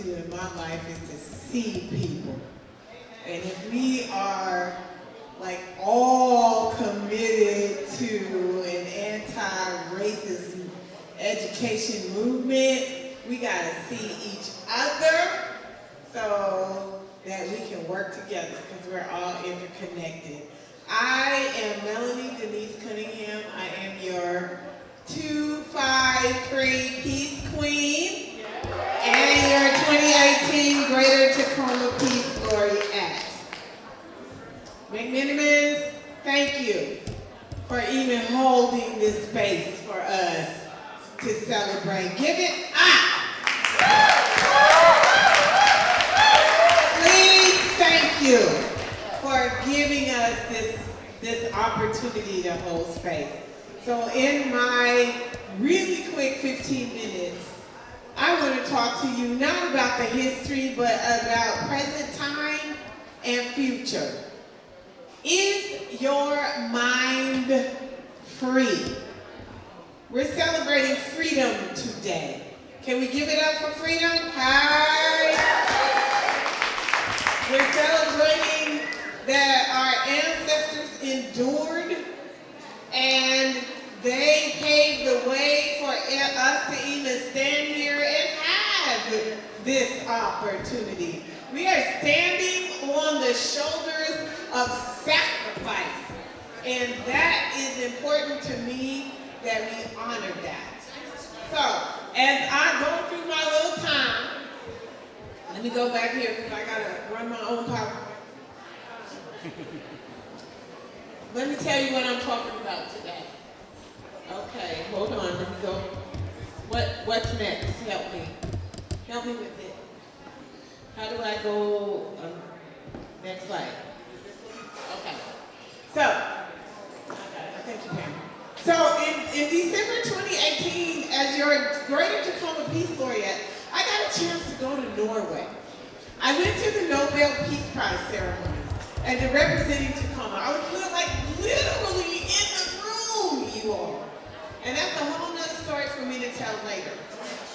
to in my life is to see people. And if we are like all committed to an anti-racist education movement, we gotta see each other so that we can work together because we're all interconnected. I am Melannie Denise Cunning. I am your 253 Peace Queen and your 2018 Greater Tacoma Peace Laureate. McMenamins, thank you for even holding this space for us to celebrate. Give it up! Please, thank you for giving us this opportunity to hold space. So in my really quick 15 minutes, I want to talk to you not about the history, but about present time and future. Is your mind free? We're celebrating freedom today. Can we give it up for freedom? Hi! We're celebrating that our ancestors endured and they paved the way for us to even stand here and have this opportunity. We are standing on the shoulders of sacrifice, and that is important to me that we honor that. So, as I go through my little time, let me go back here because I gotta run my own power. Let me tell you what I'm talking about today. Okay, hold on, let me go. What's next? Help me. Help me with it. How do I go? Next slide. Okay. So, thank you, Pam. So in December 2018, as your Greater Tacoma Peace Laureate, I got a chance to go to Norway. I went to the Nobel Peace Prize ceremony and representing Tacoma. I was like literally in the room, you all. And that's a whole nother story for me to tell later.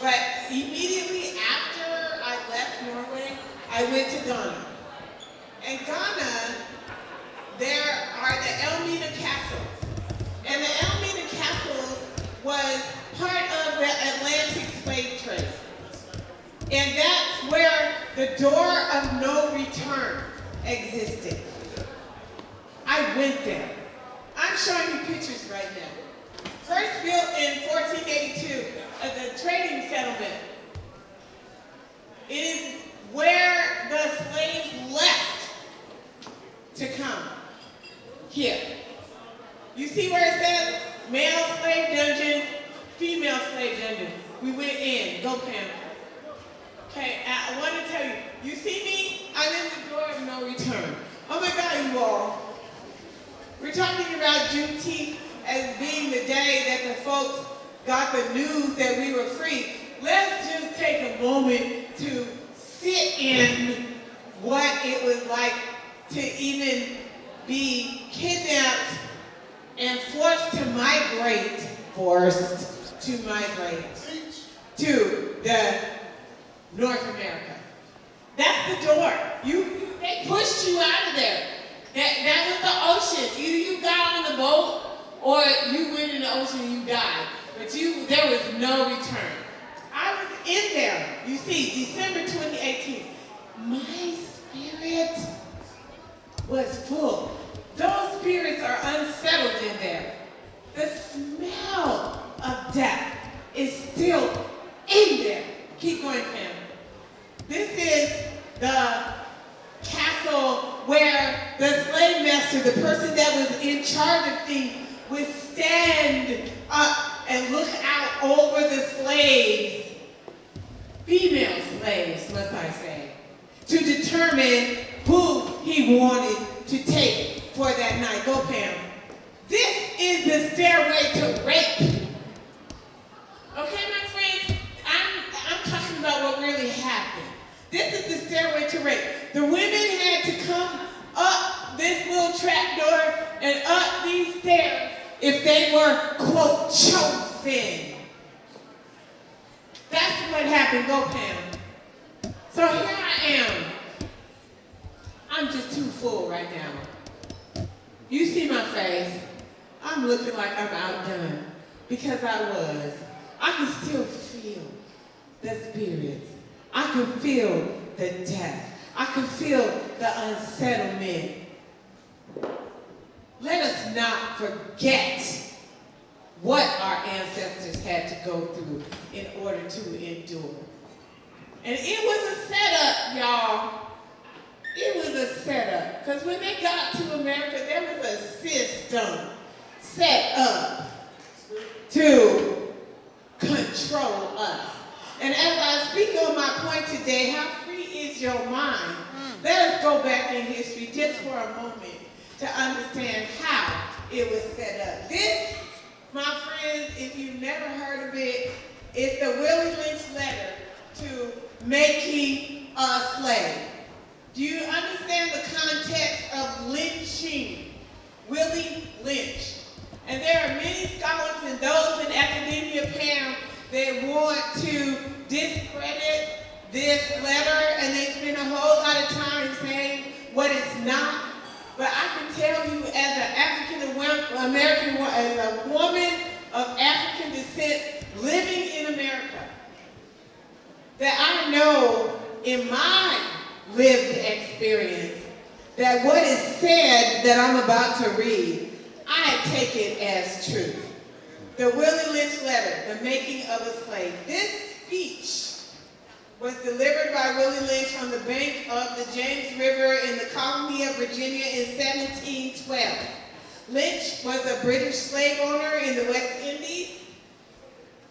But immediately after I left Norway, I went to Ghana. In Ghana, there are the Elmina Castles. And the Elmina Castles was part of the Atlantic slave trade. And that's where the door of no return existed. I went there. I'm showing you pictures right now. First built in 1482 as a trading settlement. It is where the slaves left to come. Here. You see where it says male slave dungeon, female slave dungeon. We went in. Go, Pam. Okay, I want to tell you. You see me? I'm in the door of no return. Oh my God, you all. We're talking about Juneteenth as being the day that the folks got the news that we were free. Let's just take a moment to sit in what it was like to even be kidnapped and forced to migrate to the North America. That's the door. They pushed you out of there. That was the ocean. Either you got on the boat or you went in the ocean and you died. But there was no return. I was in there. You see, December 2018. My spirit was full. Those spirits are unsettled in there. The smell of death is still in there. Keep going, Pam. This is the castle where the slave master, the person that was in charge of things, would stand up and look out over the slaves, female slaves, must I say, to determine who he wanted to take for that night. Go, Pam. This is the stairway to rape. Okay, my friends? I'm talking about what really happened. This is the stairway to rape. The women had to come up this little trap door and up these stairs if they were, quote, chosen. That's what happened. Go, Pam. So here I am. I'm just too full right now. You see my face. I'm looking like I'm outdone because I was. I can still feel the spirits. I can feel the death. I can feel the unsettlement. Let us not forget what our ancestors had to go through in order to endure. And it was a setup, y'all. It was a setup. Because when they got to America, there was a system set up to control us. And as I speak on my point today, how free is your mind? Let us go back in history just for a moment to understand how it was set up. This, my friends, if you've never heard of it, is the Willie Lynch letter to making a slave. Do you understand the context of lynching? Willie Lynch. And there are many scholars and those in academia, Pam, that want to discredit this letter, and they spend a whole lot of time saying what it's not. But I can tell you, as an African-American, as a woman of African descent living in America, that I know in my lived experience that what is said that I'm about to read, I take it as truth. The Willie Lynch letter, The Making of a Slave. This speech was delivered by Willie Lynch on the bank of the James River in the colony of Virginia in 1712. Lynch was a British slave owner in the West Indies.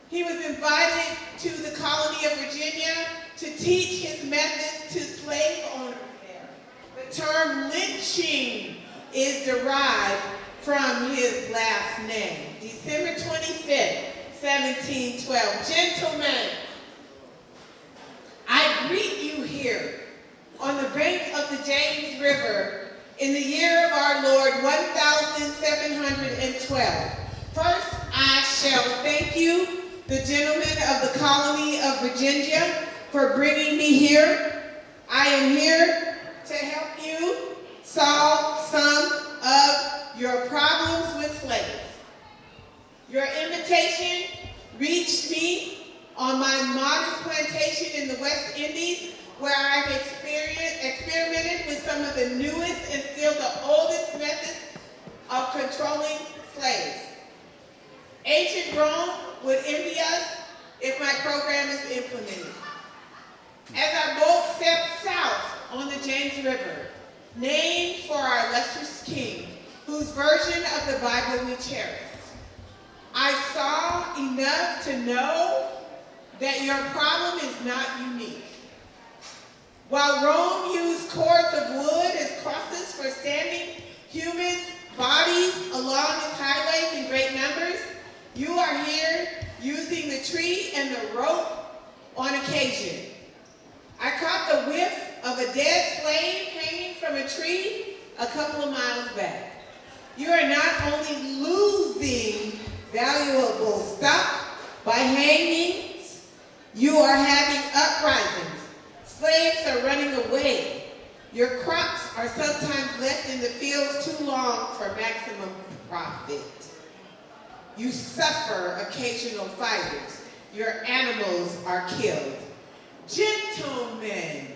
He was invited to the colony of Virginia to teach his methods to slave owners there. The term lynching is derived from his last name. December 25th, 1712. Gentlemen, I greet you here on the bank of the James River in the year of our Lord 1712. First, I shall thank you, the gentlemen of the colony of Virginia, for bringing me here. I am here to help you solve some of your problems with slaves. Your invitation reached me on my modest plantation in the West Indies, where I've experimented with some of the newest and still the oldest methods of controlling slaves. Ancient Rome would envy us if my program is implemented. As our boat stepped south on the James River, named for our illustrious king, whose version of the Bible we cherish, I saw enough to know that your problem is not unique. While Rome used cords of wood as crosses for standing human bodies along its highways in great numbers, you are here using the tree and the rope on occasion. I caught the whiff of a dead slave hanging from a tree a couple of miles back. You are not only losing valuable stuff by hanging, you are having uprisings. Slaves are running away. Your crops are sometimes left in the fields too long for maximum profit. You suffer occasional fires. Your animals are killed. Gentlemen,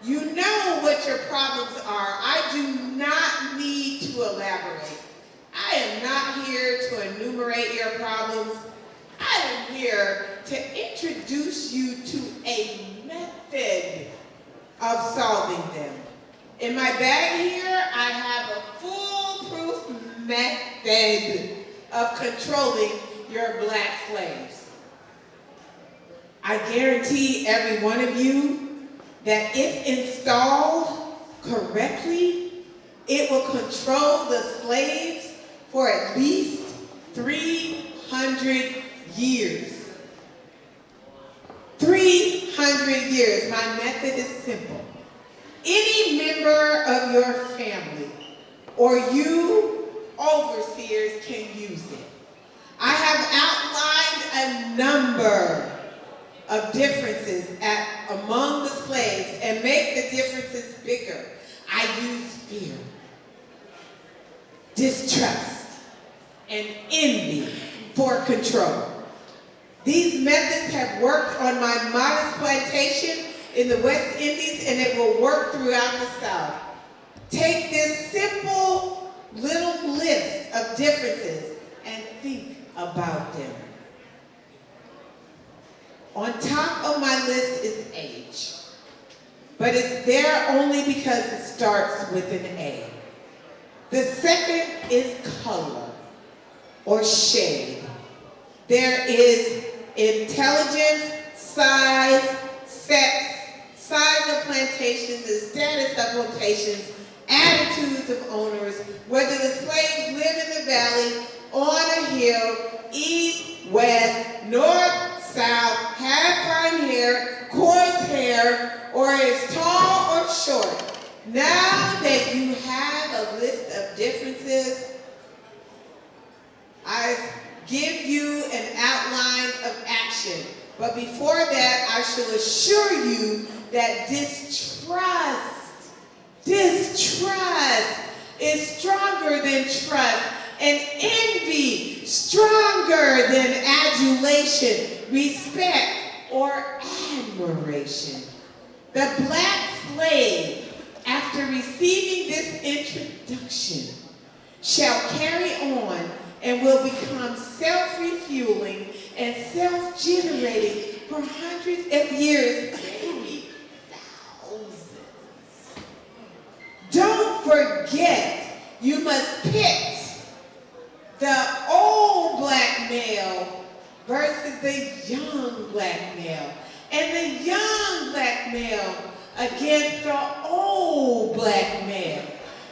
you know what your problems are. I do not need to elaborate. I am not here to enumerate your problems. I am here to introduce you to a method of solving them. In my bag here, I have a foolproof method of controlling your black slaves. I guarantee every one of you that if installed correctly, it will control the slaves for at least 300 years. 300 years. My method is simple. Any member of your family or you overseers can use it. I have outlined a number of differences among the slaves and make the differences bigger. I used fear, distrust, and envy for control. These methods have worked on my modest plantation in the West Indies, and it will work throughout the South. Take this simple little list of differences and think about them. On top of my list is age, but it's there only because it starts with an A. The second is color or shade. There is intelligence, size, sex, size of plantations and status of plantations, attitudes of owners, whether the slaves live in the valley, on a hill, east, west, north, south, have fine hair, coarse hair, or is tall or short. Now that you have a list of differences, I give you an outline of action. But before that, I shall assure you that distrust is stronger than trust, and envy stronger than adulation, respect, or admiration. The black slave, after receiving this introduction, shall carry on and will become self-refueling and self-generating for hundreds of years, maybe thousands. Don't forget, you must pit the old black male versus the young black male, and the young black male against the old black male.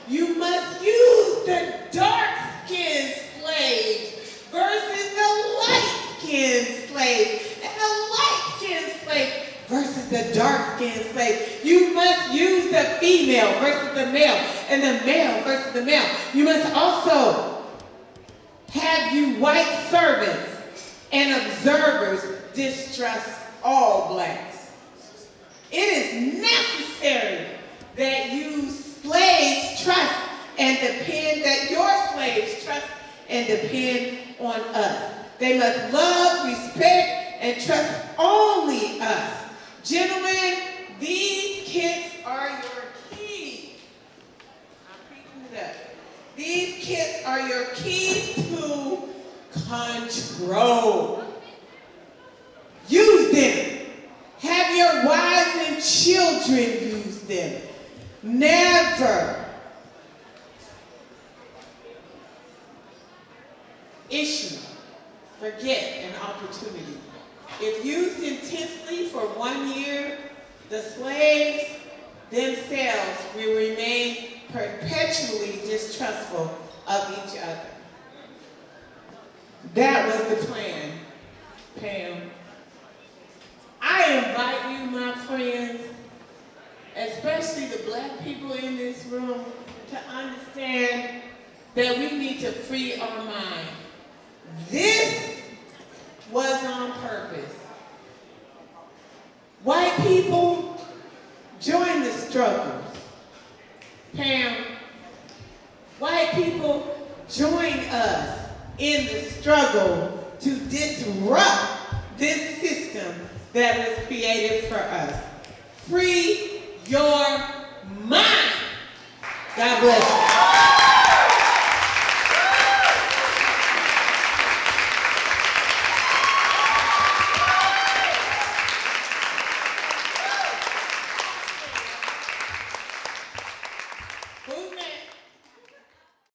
You must use the dark-skinned slaves versus the light-skinned slaves, and the light-skinned slave versus the dark-skinned slave. You must use the female versus the male, and the male versus the male. You must also have you white servants and observers distrust all blacks. It is necessary that you slaves trust and depend, that your slaves trust and depend on us. They must love, respect, and trust only us. Gentlemen, these kits are your keys. I'm preaching it up. These kits are your keys to control. Use them. Have your wives and children use them. Never forget an opportunity. If used intensely for 1 year, the slaves themselves will remain perpetually distrustful of each other. That was the plan, Pam. I invite you, my friends, especially the black people in this room, to understand that we need to free our mind. This was on purpose. White people, join the struggles. Pam, white people, join us in the struggle to disrupt this system that was created for us. Free your mind. God bless you.